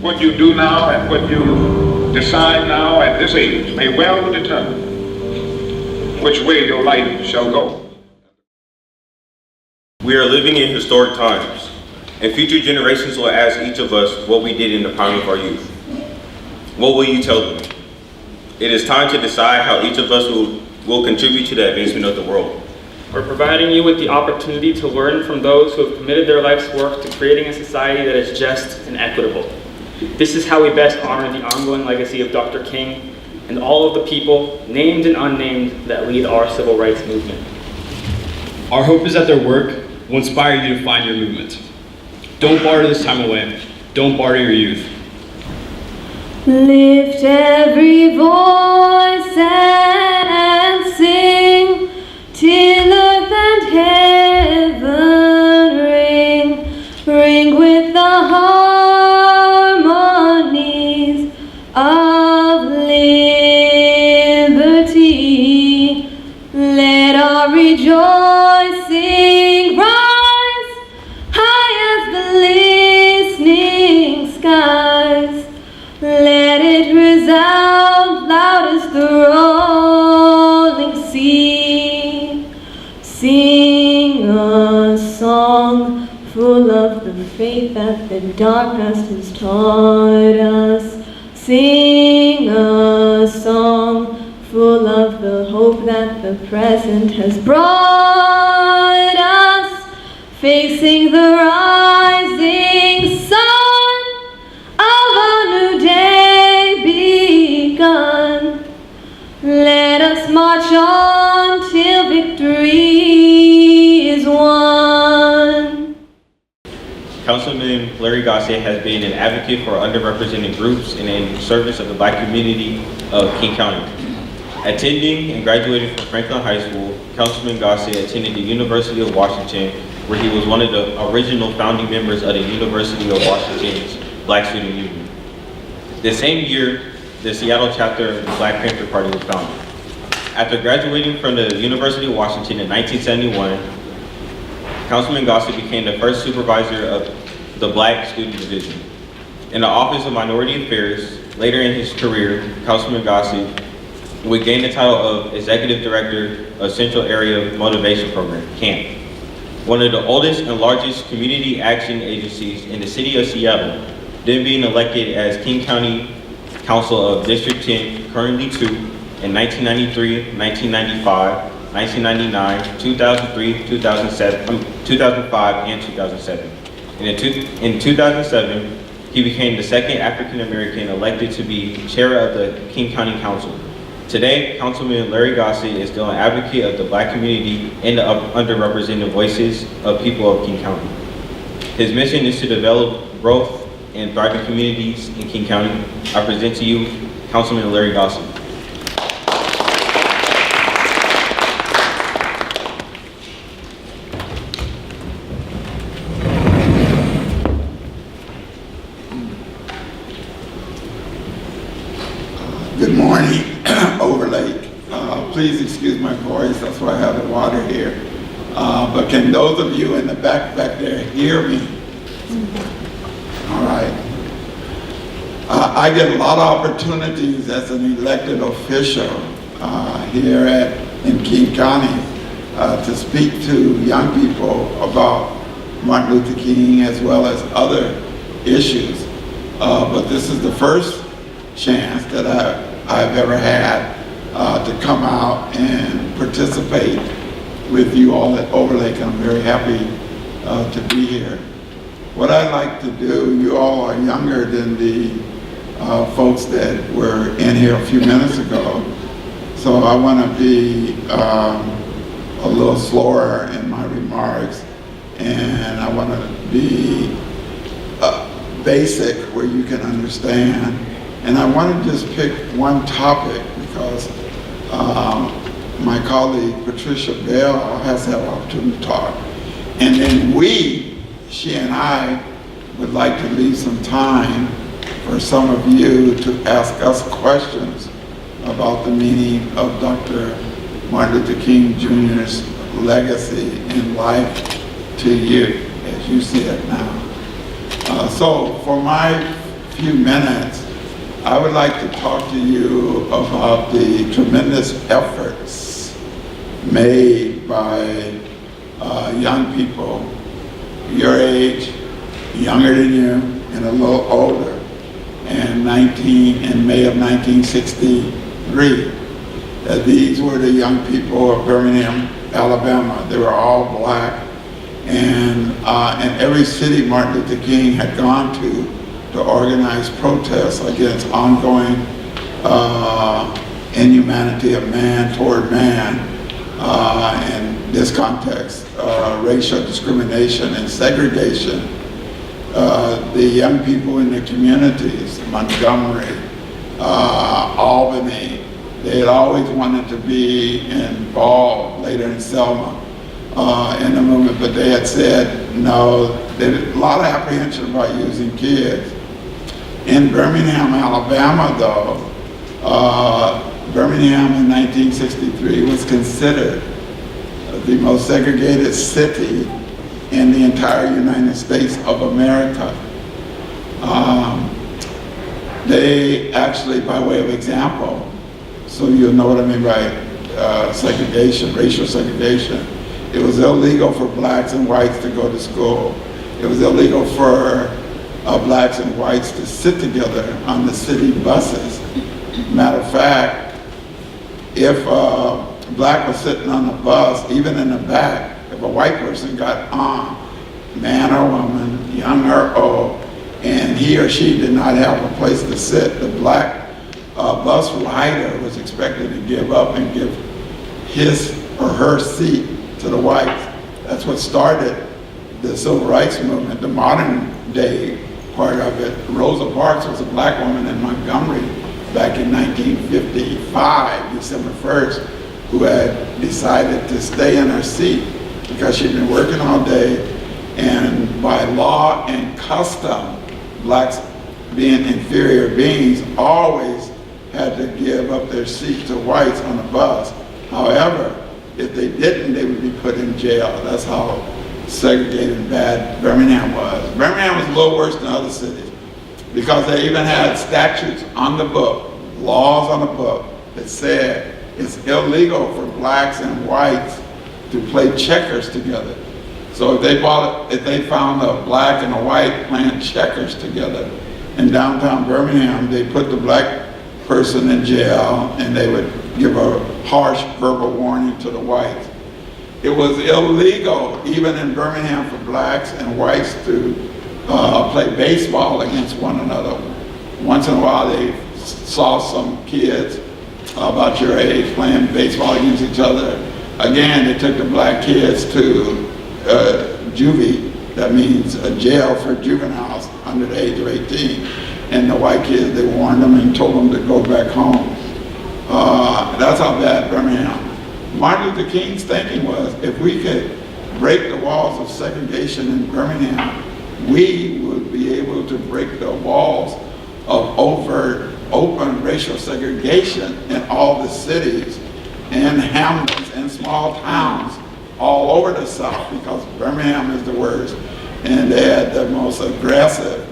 What you do now and what you decide now at this age may well determine which way your life shall go. We are living in historic times, and future generations will ask each of us what we did in the prime of our youth. What will you tell them? It is time to decide how each of us will contribute to the advancement of the world. We're providing you with the opportunity to learn from those who have committed their life's work to creating a society that is just and equitable. This is how we best honor the ongoing legacy of Dr. King and all of the people, named and unnamed, that lead our civil rights movement. Our hope is that their work will inspire you to find your movement. Don't barter this time away. Don't barter your youth. Lift every voice and sing till earth and heaven ring, ring with the harmonies of liberty. Let our rejoicing rise high as the listening skies. Let it resound loud as the rolling sea. Sing a song full of the faith that the dark past has taught us. Sing a song full of the hope that the present has brought us. Facing the rising sun of a new day begun. Let us march on till victory is won. Councilman Larry Gossett has been an advocate for underrepresented groups and in service of the Black community of King County. Attending and graduating from Franklin High School, Councilman Gossett attended the University of Washington, where he was one of the original founding members of the University of Washington's Black Student Union. The same year, the Seattle chapter of the Black Panther Party was founded. After graduating from the University of Washington in 1971, Councilman Gossett became the first supervisor of the Black Student Division. In the Office of Minority Affairs, later in his career, Councilman Gossett would gain the title of Executive Director of Central Area Motivation Program, CAMP, one of the oldest and largest community action agencies in the city of Seattle, then being elected as King County Council of District 10, currently 2, in 1993, 1995, 1999, 2003, 2005, and 2007. And in 2007, he became the second African American elected to be chair of the King County Council. Today, Councilman Larry Gossett is still an advocate of the Black community and the underrepresented voices of people of King County. His mission is to develop growth and thriving communities in King County. I present to you Councilman Larry Gossett. Good morning, Overlake. Please excuse my voice, that's why I have the water here. But can those of you in the back there hear me? All right. I get a lot of opportunities as an elected official here in King County to speak to young people about Martin Luther King as well as other issues. But this is the first chance that I've ever had to come out and participate with you all at Overlake. I'm very happy to be here. What I'd like to do, you all are younger than the folks that were in here a few minutes ago, so I want to be a little slower in my remarks, and I want to be basic where you can understand. And I want to just pick one topic because my colleague Patricia Bell has had an opportunity to talk. And then she and I would like to leave some time for some of you to ask us questions about the meaning of Dr. Martin Luther King Jr.'s legacy in life to you as you see it now. So for my few minutes, I would like to talk to you about the tremendous efforts made by young people your age, younger than you, and a little older, in May of 1963. These were the young people of Birmingham, Alabama. They were all black, and in every city Martin Luther King had gone to organize protests against ongoing inhumanity of man toward man. In this context, racial discrimination and segregation. The young people in the communities, Montgomery, Albany, they had always wanted to be involved, later in Selma, in the movement, but they had said no. There was a lot of apprehension about using kids. In Birmingham, Alabama, though, Birmingham in 1963 was considered the most segregated city in the entire United States of America. They actually, by way of example, so you'll know what I mean by segregation, racial segregation, it was illegal for blacks and whites to go to school. It was illegal for blacks and whites to sit together on the city buses. Matter of fact, if a black was sitting on the bus, even in the back, if a white person got on, man or woman, young or old, and he or she did not have a place to sit, the black bus rider was expected to give up and give his or her seat to the whites. That's what started the civil rights movement, the modern day part of it. Rosa Parks was a black woman in Montgomery back in 1955, December 1st, who had decided to stay in her seat because she'd been working all day, and by law and custom, blacks being inferior beings always had to give up their seat to whites on the bus. However, if they didn't, they would be put in jail. That's how segregated and bad Birmingham was. Birmingham was a little worse than other cities because they even had statutes on the book, laws on the book, that said it's illegal for blacks and whites to play checkers together. So if they found a black and a white playing checkers together in downtown Birmingham, they put the black person in jail and they would give a harsh verbal warning to the whites. It was illegal, even in Birmingham, for blacks and whites to play baseball against one another. Once in a while, they saw some kids about your age playing baseball against each other. Again, they took the black kids to juvie, that means a jail for juveniles under the age of 18. And the white kids, they warned them and told them to go back home. That's how bad Birmingham. Martin Luther King's thinking was, if we could break the walls of segregation in Birmingham, we would be able to break the walls of overt, open racial segregation in all the cities and hamlets and small towns all over the South, because Birmingham is the worst. And they had the most aggressive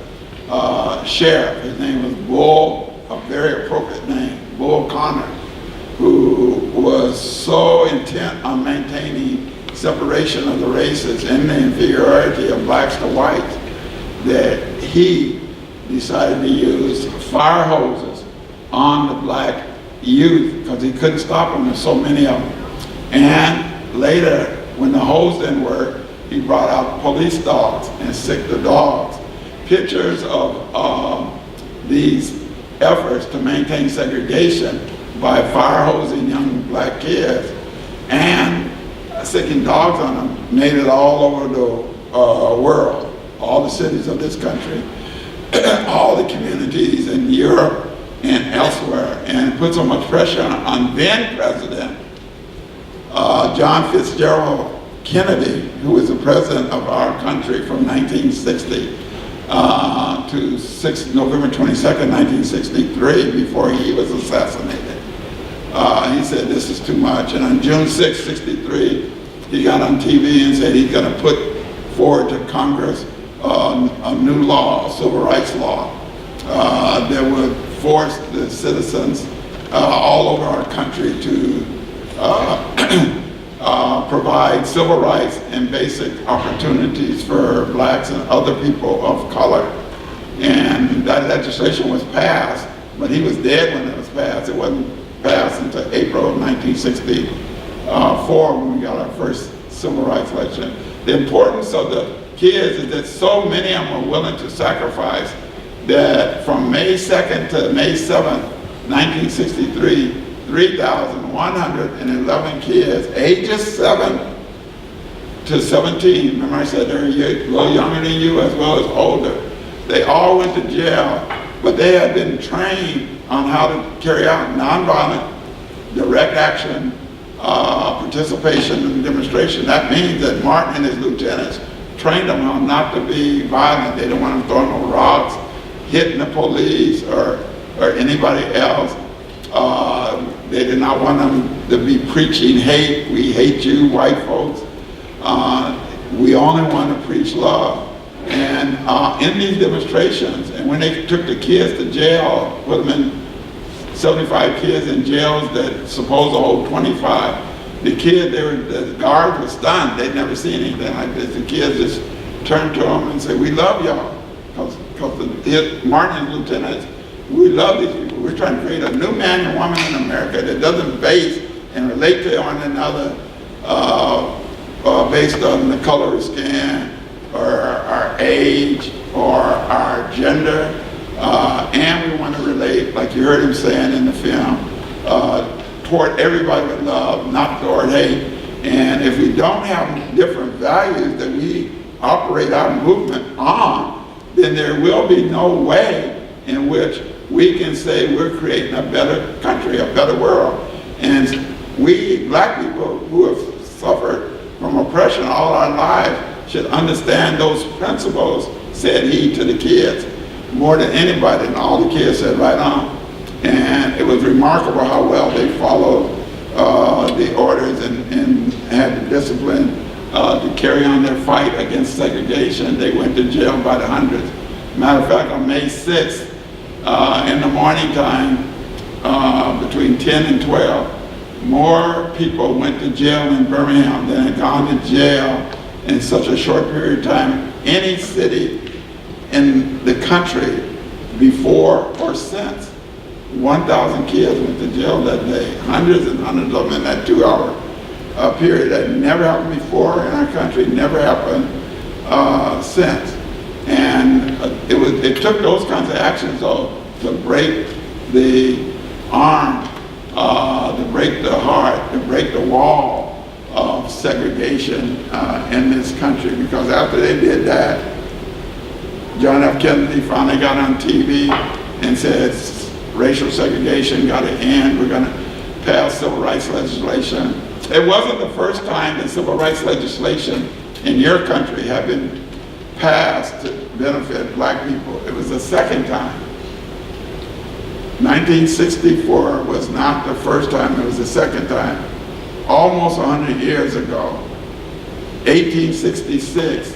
sheriff. His name was Bull, a very appropriate name, Bull Connor, who was so intent on maintaining separation of the races and the inferiority of blacks to whites that he decided to use fire hoses on the black youth because he couldn't stop them. There's so many of them. And later, when the hose didn't work, he brought out police dogs and sicked the dogs. Pictures of these efforts to maintain segregation by fire hosing young black kids and sicking dogs on them made it all over the world, all the cities of this country, all the communities in Europe and elsewhere, and put so much pressure on then President John Fitzgerald Kennedy, who was the president of our country from 1960 to November 22nd, 1963, before he was assassinated. He said, this is too much. And on June 6, 63, he got on TV and said he's going to put forward to Congress a new law, a civil rights law, forced the citizens all over our country to provide civil rights and basic opportunities for blacks and other people of color. And that legislation was passed, but he was dead when it was passed. It wasn't passed until April of 1964 when we got our first civil rights legislation. The importance of the kids is that so many of them were willing to sacrifice that from May 2nd to May 7th, 1963, 3,111 kids, ages 7 to 17, remember I said they're a little younger than you as well as older, they all went to jail, but they had been trained on how to carry out nonviolent, direct action, participation in demonstration. That means that Martin and his lieutenants trained them how not to be violent. They didn't want them throwing no rocks, hitting the police or anybody else. They did not want them to be preaching hate. We hate you, white folks. We only want to preach love. And in these demonstrations, and when they took the kids to jail, put them in 75 kids in jails that supposed to hold 25, the guards were stunned. They'd never seen anything like this. The kids just turned to them and said, "We love y'all." Because Martin and lieutenants, we love these people. We're trying to create a new man and woman in America that doesn't base and relate to one another based on the color of skin or our age or our gender. And we want to relate, like you heard him saying in the film, toward everybody with love, not toward hate. And if we don't have different values that we operate our movement on, then there will be no way in which we can say we're creating a better country, a better world. And we, black people who have suffered from oppression all our lives, should understand those principles, said he to the kids, more than anybody. And all the kids said right on. And it was remarkable how well they followed the orders and had the discipline to carry on their fight against segregation. They went to jail by the hundreds. Matter of fact, on May 6th, in the morning time, between 10 and 12, more people went to jail in Birmingham than had gone to jail in such a short period of time any city in the country before or since. 1,000 kids went to jail that day, hundreds and hundreds of them in that 2-hour period. That never happened before in our country, never happened since. And it took those kinds of actions though to break the arm, to break the heart, to break the wall of segregation in this country. Because after they did that, John F. Kennedy finally got on TV and said, racial segregation got to end. We're going to pass civil rights legislation. It wasn't the first time that civil rights legislation in your country had been passed to benefit black people. It was the second time. 1964 was not the first time, it was the second time. Almost 100 years ago, 1866,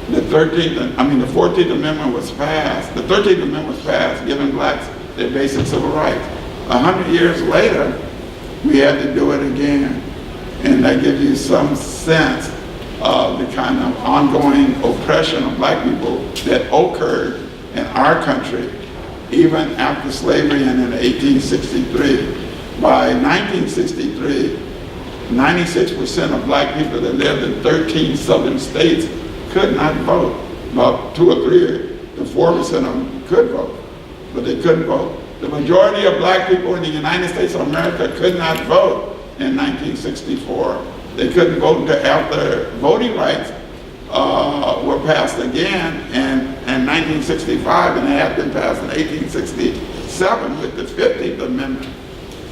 the 14th Amendment was passed. The 13th Amendment was passed, giving blacks their basic civil rights. 100 years later, we had to do it again. And that gives you some sense of the kind of ongoing oppression of black people that occurred in our country, even after slavery and in 1863. By 1963, 96% of black people that lived in 13 southern states could not vote. About 2 or 3 to 4% of them could vote, but they couldn't vote. The majority of black people in the United States of America could not vote in 1964. They couldn't vote until after voting rights were passed again in 1965, and they had been passed in 1867 with the 15th Amendment.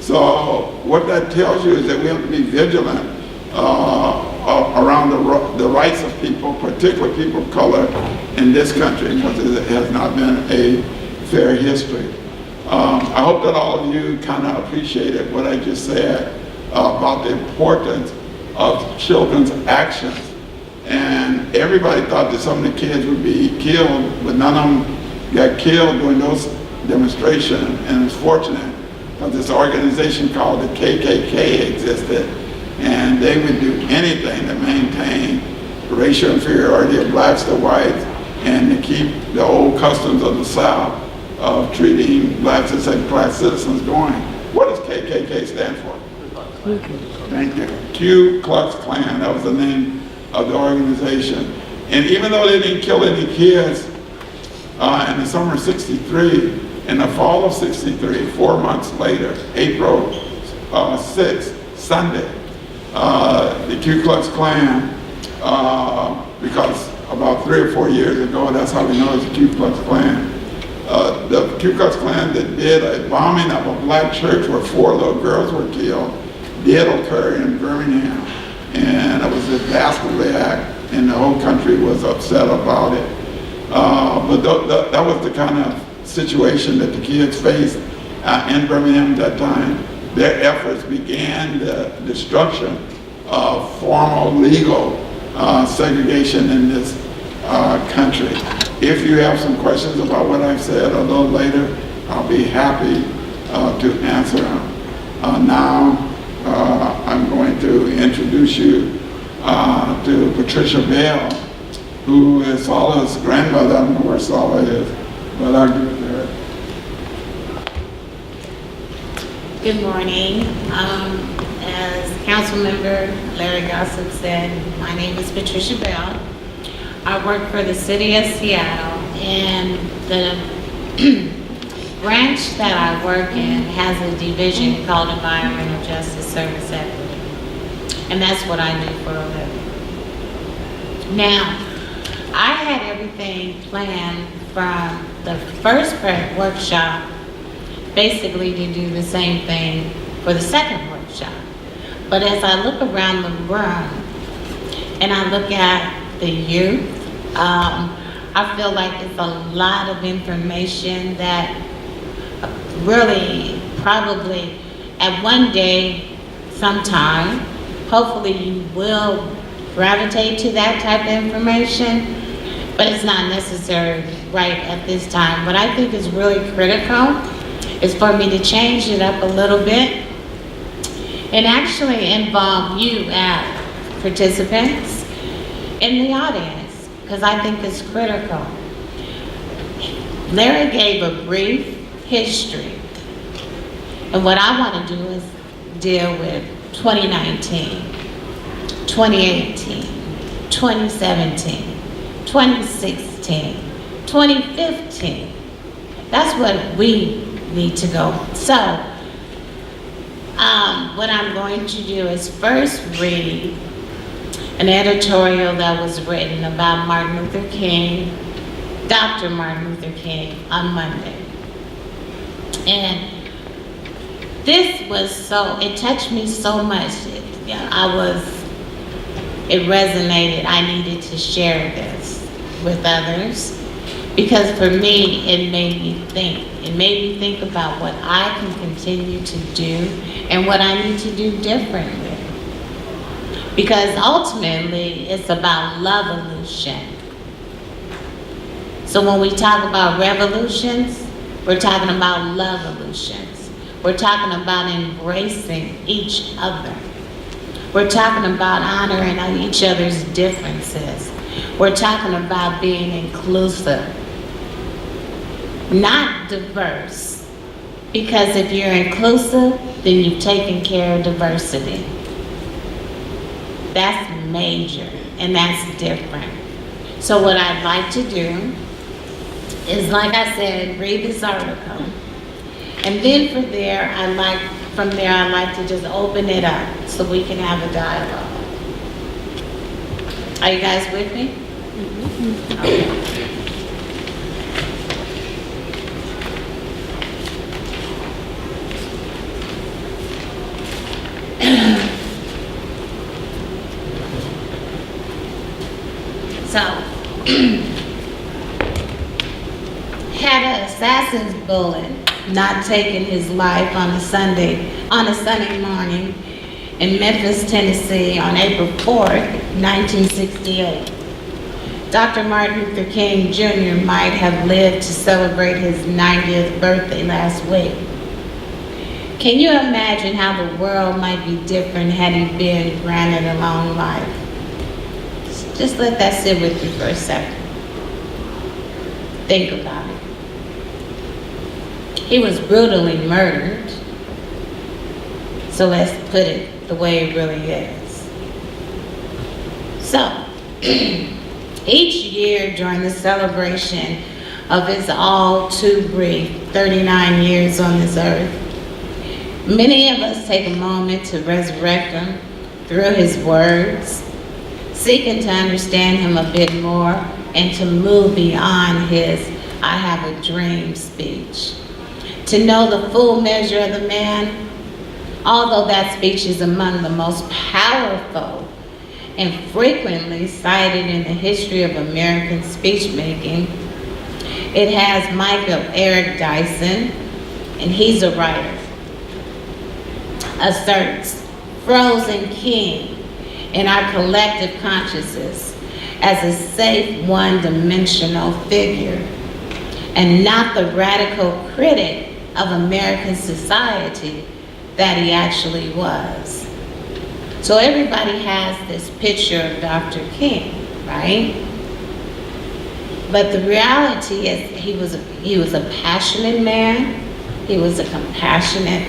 So what that tells you is that we have to be vigilant around the rights of people, particularly people of color in this country, because it has not been a fair history. I hope that all of you kind of appreciated what I just said about the importance of children's actions. And everybody thought that some of the kids would be killed, but none of them got killed during those demonstration, and it's fortunate because this organization called the KKK existed, and they would do anything to maintain the racial inferiority of blacks to whites and to keep the old customs of the South of treating blacks as second-class citizens going. What does KKK stand for? Thank you. Ku Klux Klan, that was the name of the organization. And even though they didn't kill any kids in the summer of '63, in the fall of '63, 4 months later, April 6th, Sunday, the Ku Klux Klan, because about 3 or 4 years ago, that's how we know it's the Ku Klux Klan. The Ku Klux Klan that did a bombing of a black church where 4 little girls were killed did occur in Birmingham. And it was a dastardly act, and the whole country was upset about it. But that was the kind of situation that the kids faced in Birmingham at that time. Their efforts began the destruction of formal legal segregation in this country. If you have some questions about what I've said a little later, I'll be happy to answer them. Now, I'm going to introduce you to Patricia Bell, who is Sala's grandmother. I don't know where Sala is, but I'll give it to her. Good morning. As Councilmember Larry Gossett said, my name is Patricia Bell. I work for the City of Seattle, and the branch that I work in has a division called Environmental Justice Service Equity, and that's what I do for a living. Now, I had everything planned from the first workshop basically to do the same thing for the second workshop. But as I look around the room and I look at the youth, I feel like it's a lot of information that really probably at one day, sometime, hopefully you will gravitate to that type of information, but it's not necessary right at this time. What I think is really critical is for me to change it up a little bit and actually involve you as participants in the audience, because I think it's critical. Larry gave a brief history, and what I want to do is deal with 2019, 2018, 2017, 2016, 2015. That's what we need to go. So, what I'm going to do is first read an editorial that was written about Martin Luther King, Dr. Martin Luther King, on Monday. And this was it touched me so much. It resonated. I needed to share this with others because for me, it made me think. It made me think about what I can continue to do and what I need to do differently. Because ultimately, it's about love-evolution. So when we talk about revolutions, we're talking about love-evolutions. We're talking about embracing each other. We're talking about honoring each other's differences. We're talking about being inclusive, not diverse. Because if you're inclusive, then you've taken care of diversity. That's major, and that's different. So what I'd like to do is, like I said, read this article. And then from there, I'd like to just open it up so we can have a dialogue. Are you guys with me? Mm-hmm. Okay. So, had an assassin's bullet not taken his life on a Sunday morning in Memphis, Tennessee on April 4th, 1968. Dr. Martin Luther King Jr. might have lived to celebrate his 90th birthday last week. Can you imagine how the world might be different had he been granted a long life? Just let that sit with you for a second. Think about it. He was brutally murdered. So let's put it the way it really is. So, each year during the celebration of his all too brief 39 years on this earth, many of us take a moment to resurrect him through his words, seeking to understand him a bit more and to move beyond his "I have a dream" speech. To know the full measure of the man, although that speech is among the most powerful and frequently cited in the history of American speech-making, it has Michael Eric Dyson, and he's a writer, asserts frozen king in our collective consciousness as a safe one-dimensional figure and not the radical critic of American society that he actually was. So everybody has this picture of Dr. King, right? But the reality is he was a passionate man. He was a compassionate,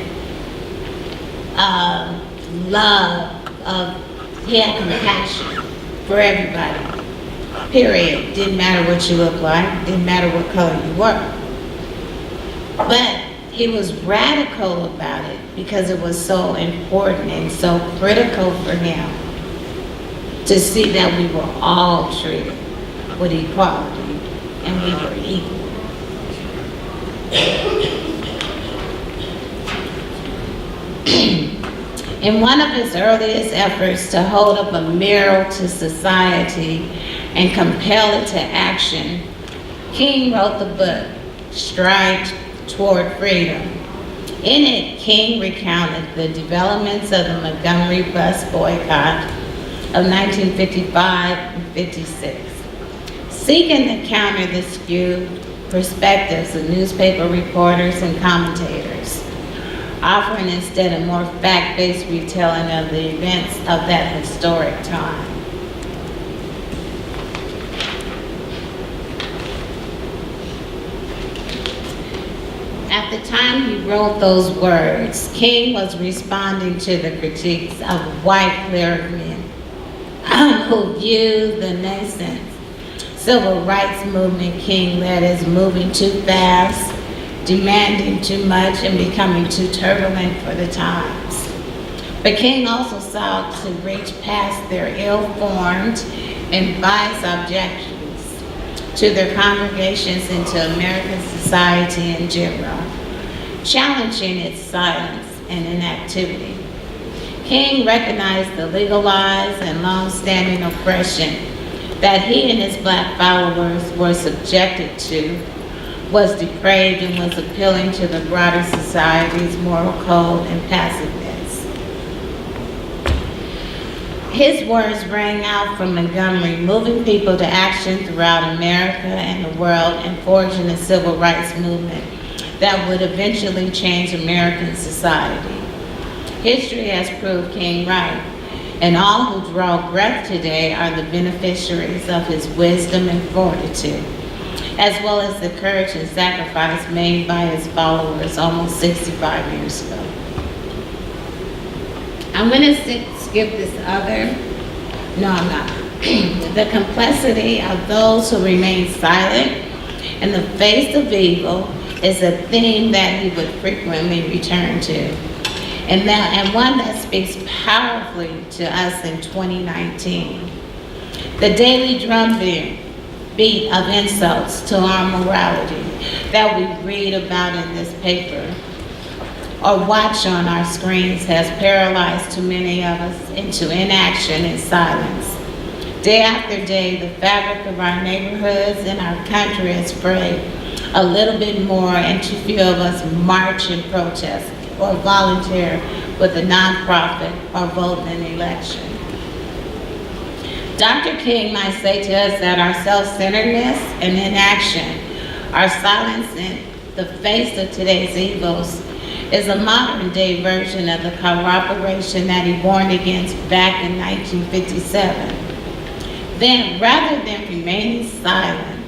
he had compassion for everybody, period. Didn't matter what you looked like, didn't matter what color you were. But he was radical about it because it was so important and so critical for him to see that we were all treated with equality and we were equal. In one of his earliest efforts to hold up a mirror to society and compel it to action, King wrote the book, Stride Toward Freedom. In it, King recounted the developments of the Montgomery bus boycott of 1955 and 56, seeking to counter the skewed perspectives of newspaper reporters and commentators, offering instead a more fact-based retelling of the events of that historic time. At the time he wrote those words, King was responding to the critiques of white clergymen who viewed the nascent civil rights movement King led as moving too fast, demanding too much, and becoming too turbulent for the times. But King also sought to reach past their ill-formed and biased objections to their congregations and to American society in general, challenging its silence and inactivity. King recognized the legalized and long-standing oppression that he and his black followers were subjected to was depraved and was appealing to the broader society's moral code and passiveness. His words rang out from Montgomery, moving people to action throughout America and the world and forging a civil rights movement that would eventually change American society. History has proved King right, and all who draw breath today are the beneficiaries of his wisdom and fortitude, as well as the courage and sacrifice made by his followers almost 65 years ago. I'm gonna skip this other, no I'm not. The complexity of those who remain silent in the face of evil is a theme that he would frequently return to, and one that speaks powerfully to us in 2019. The daily drumbeat of insults to our morality that we read about in this paper or watch on our screens has paralyzed too many of us into inaction and silence. Day after day, the fabric of our neighborhoods and our country is frayed a little bit more, and too few of us march and protest or volunteer with a nonprofit or vote in an election. Dr. King might say to us that our self-centeredness and inaction, our silence in the face of today's evils, is a modern-day version of the cooperation that he warned against back in 1957. Then, rather than remaining silent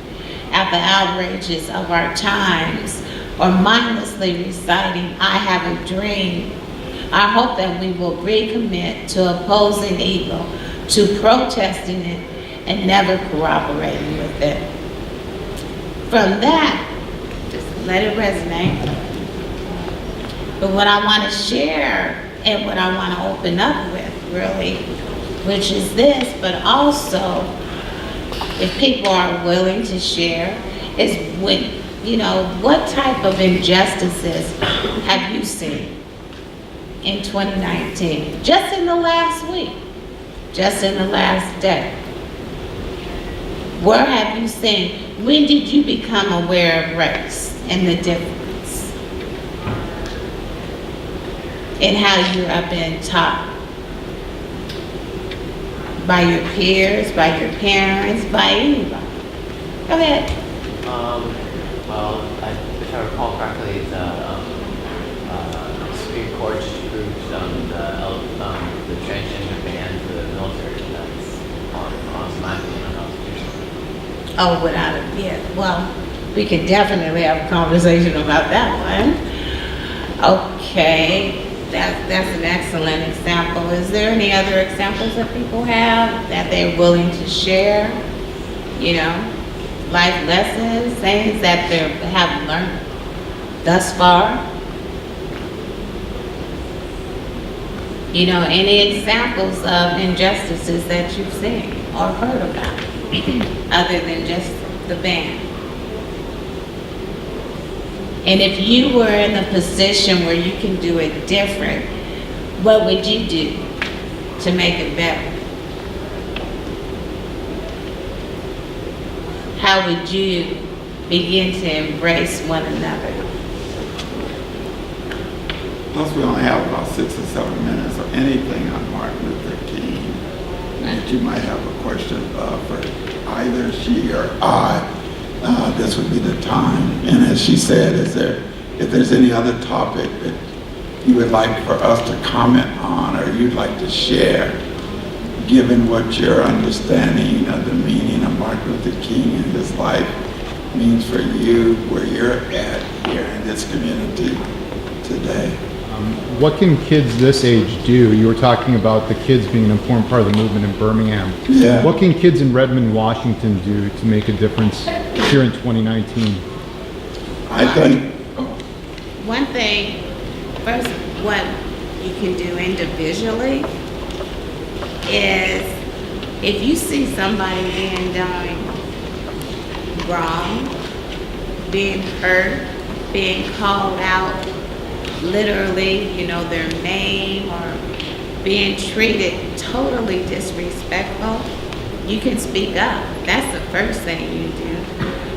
at the outrages of our times or mindlessly reciting, "I have a dream," I hope that we will recommit to opposing evil, to protesting it, and never cooperating with it. From that, just let it resonate. But what I want to share and what I want to open up with, really, which is this, but also, if people are willing to share, is when, what type of injustices have you seen in 2019? Just in the last week, just in the last day. Where have you seen, when did you become aware of race and the difference? And how you have been taught by your peers, by your parents, by anybody. Go ahead. Well, if I recall correctly, the Supreme Court approved the transgender ban for the military. That's on my opinion unconstitutional. Oh, without a, yeah, well, we could definitely have a conversation about that one. Okay. That's an excellent example. Is there any other examples that people have that they're willing to share? Life lessons, things that they have learned thus far? Any examples of injustices that you've seen or heard about, other than just the ban? And if you were in a position where you can do it different, what would you do to make it better? How would you begin to embrace one another? Plus, we only have about 6 or 7 minutes or anything on Martin Luther King. That you might have a question for either she or I. This would be the time. And as she said, if there's any other topic that you would like for us to comment on or you'd like to share, given what your understanding of the meaning of Martin Luther King and his life means for you, where you're at here in this community today. What can kids this age do? You were talking about the kids being an important part of the movement in Birmingham. Yeah. What can kids in Redmond, Washington do to make a difference here in 2019? I think, One thing, first, what you can do individually is, if you see somebody being done wrong, being hurt, being called out, literally, their name, or being treated totally disrespectful, you can speak up. That's the first thing you do.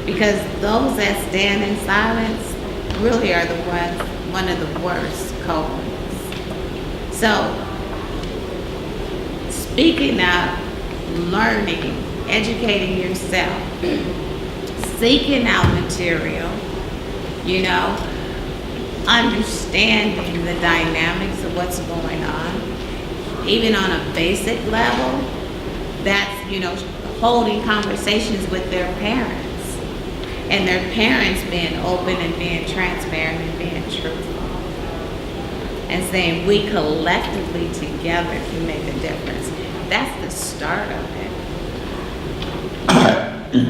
Because those that stand in silence really are one of the worst culprits. So, speaking up, learning, educating yourself, seeking out material, understanding the dynamics of what's going on, even on a basic level, that's, holding conversations with their parents, and their parents being open and being transparent and being truthful, and saying we collectively together can make a difference. That's the start of it.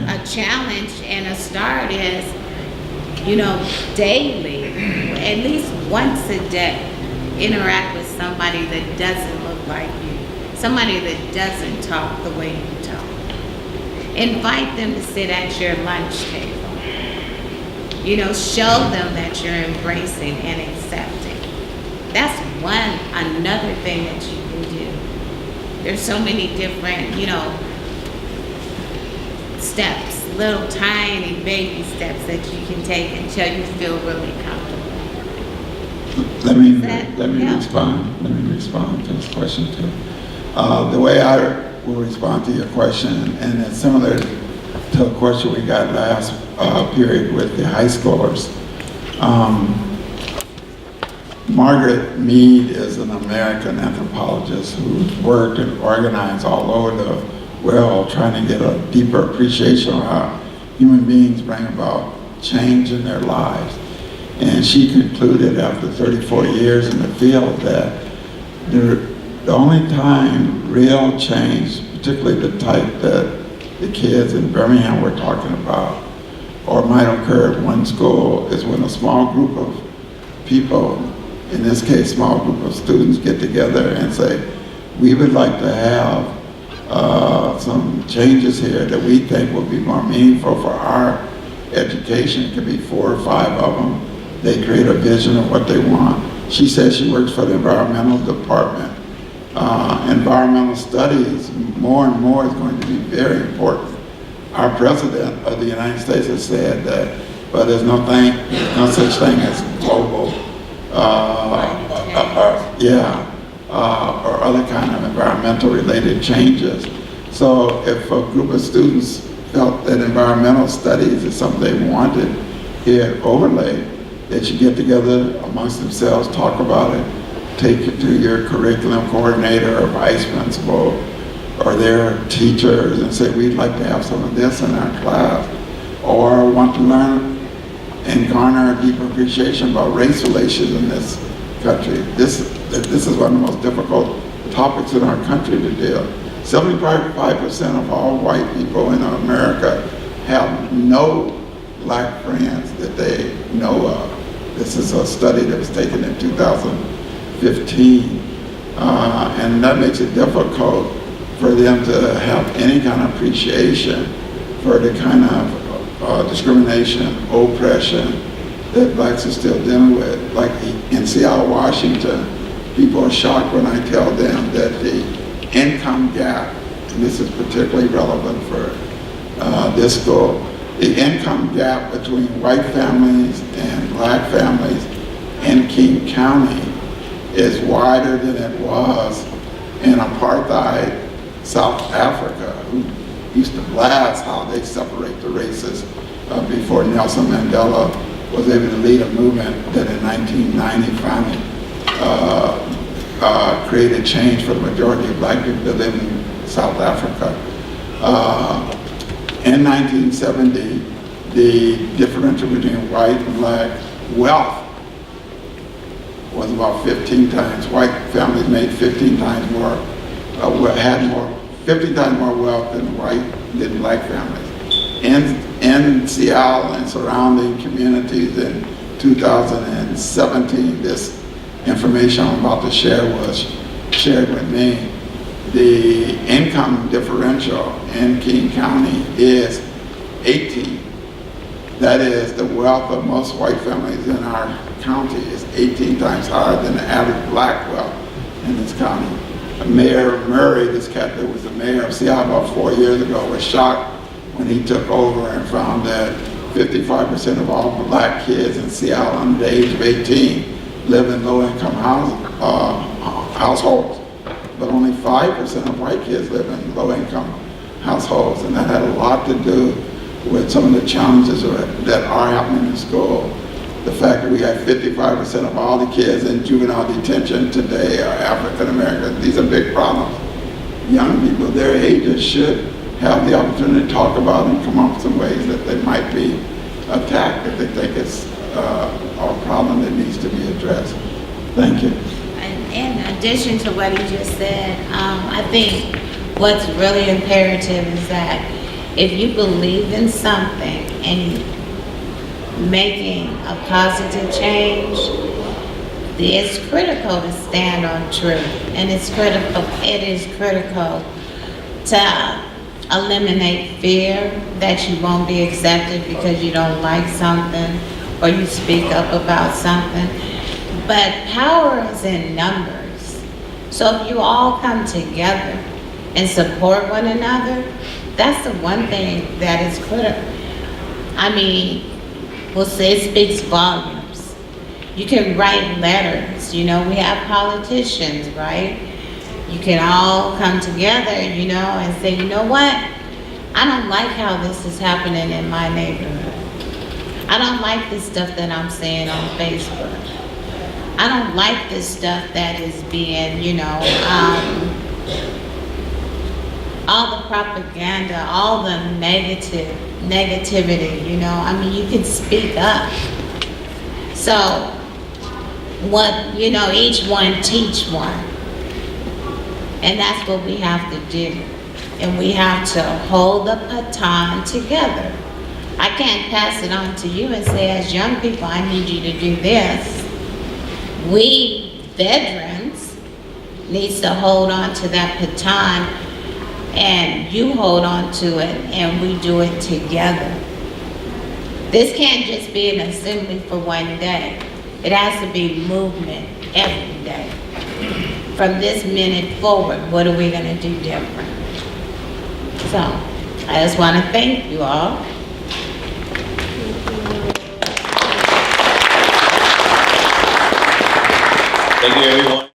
A challenge and a start is, daily, at least once a day, interact with somebody that doesn't look like you, somebody that doesn't talk the way you talk. Invite them to sit at your lunch table. Show them that you're embracing and accepting. That's another thing that you can do. There's so many different, steps, little tiny baby steps that you can take until you feel really comfortable. let me respond to this question too. The way I will respond to your question, and it's similar to a question we got last period with the high schoolers. Margaret Mead is an American anthropologist who's worked and organized all over the world trying to get a deeper appreciation of how human beings bring about change in their lives. And she concluded after 34 years in the field that the only time real change, particularly the type that the kids in Birmingham were talking about, or might occur at one school, is when a small group of people, in this case, small group of students, get together and say, we would like to have some changes here that we think will be more meaningful for our education. It could be 4 or 5 of them. They create a vision of what they want. She says she works for the environmental department. Environmental studies, more and more, is going to be very important. Our president of the United States has said that, but there's no such thing as global, or other kind of environmental related changes. So if a group of students felt that environmental studies is something they wanted here at Overlake, they should get together amongst themselves, talk about it, take it to your curriculum coordinator or vice principal or their teachers and say, we'd like to have some of this in our class, or want to learn and garner a deeper appreciation about race relations in this country. This is one of the most difficult topics in our country to deal. 75% of all white people in America have no black friends that they know of. This is a study that was taken in 2015, and that makes it difficult for them to have any kind of appreciation for the kind of discrimination, oppression that blacks are still dealing with. Like in Seattle, Washington, people are shocked when I tell them that the income gap, and this is particularly relevant for this school, the income gap between white families and black families in King County is wider than it was in apartheid South Africa, who used to blast how they separate the races before Nelson Mandela was able to lead a movement that in 1990 finally created change for the majority of black people that live in South Africa. In 1970, the differential between white and black wealth was about 15 times. White families made 15 times more, had 15 times more wealth than black families. In Seattle and surrounding communities in 2017, this information I'm about to share was shared with me. The income differential in King County is 18. That is, the wealth of most white families in our county is 18 times higher than the average black wealth in this county. Mayor Murray, this cat that was the mayor of Seattle about 4 years ago, was shocked when he took over and found that 55% of all black kids in Seattle under the age of 18 live in low-income households, but only 5% of white kids live in low-income households, and that had a lot to do with some of the challenges that are happening in school. The fact that we have 55% of all the kids in juvenile detention today are African American. These are big problems. Young people their ages should have the opportunity to talk about and come up with some ways that they might be attacked if they think it's a problem that needs to be addressed. Thank you. In addition to what he just said, I think what's really imperative is that if you believe in something and making a positive change, it's critical to stand on truth, and it is critical to eliminate fear that you won't be accepted because you don't like something or you speak up about something. But power is in numbers. So if you all come together and support one another, that's the one thing that is critical. I mean, we'll say it speaks volumes. You can write letters, we have politicians, right? you can all come together, you know, and say, you know what? I don't like how this is happening in my neighborhood. I don't like this stuff that I'm seeing on Facebook. I don't like this stuff that is being, you know, all the propaganda, all the negativity, you know. I mean, you can speak up. So, what, you know, each one teach one. And that's what we have to do. And we have to hold the baton together. I can't pass it on to you and say, as young people, I need you to do this. We veterans needs to hold on to that baton, and you hold on to it, and we do it together. This can't just be an assembly for one day. It has to be movement every day. From this minute forward, what are we gonna do different? So, I just wanna thank you all. Thank you, everyone.